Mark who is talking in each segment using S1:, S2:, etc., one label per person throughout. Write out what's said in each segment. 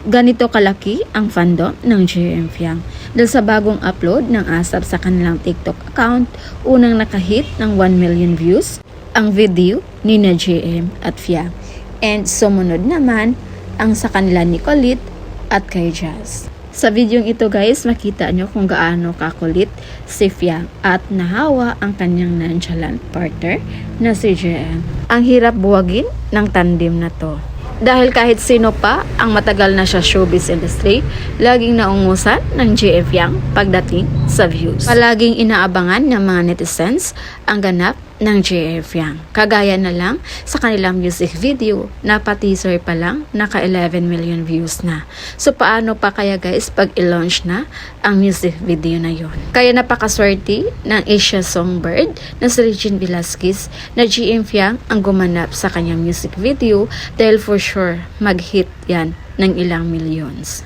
S1: ganito kalaki ang fandom ng JM Fiang. Dahil sa bagong upload ng ASAP sa kanilang TikTok account, unang nakahit ng 1 million views ang video ni na JM at Fiang. And sumunod naman ang sa kanila ni Colette at kay Jazz. Sa videong ito guys, makita nyo kung gaano kakulit si Fiang at nahawa ang kanyang nonchalant partner na si JM. Ang hirap buwagin ng tandem na to. Dahil kahit sino pa ang matagal na siya showbiz industry, laging naungusan ng JM Fiang pagdating sa views. Palaging inaabangan ng mga netizens ang ganap ng JM Fiang. Kagaya na lang sa kanilang music video na pa-teaser pa lang naka 11 million views na. So paano pa kaya guys pag i-launch na ang music video na yon? Kaya napakaswerte ng Asia Songbird na si Regine Velasquez na JM Fiang ang gumanap sa kanyang music video dahil for sure mag-hit yan ng ilang millions.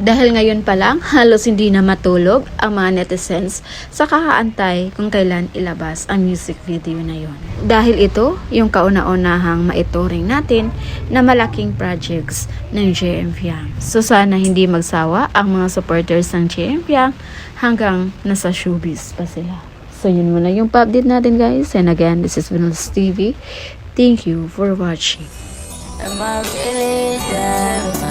S1: Dahil ngayon pa lang, halos hindi na matulog ang mga netizens sa kakaantay kung kailan ilabas ang music video na yon. Dahil ito, yung kauna-unahang maituring natin na malaking projects ng JM Fiang. So sana hindi magsawa ang mga supporters ng JM Fiang hanggang nasa showbiz pa sila. So yun muna yung pa-update natin guys. And again, this is Venus TV. Thank you for watching.
S2: Am I really there?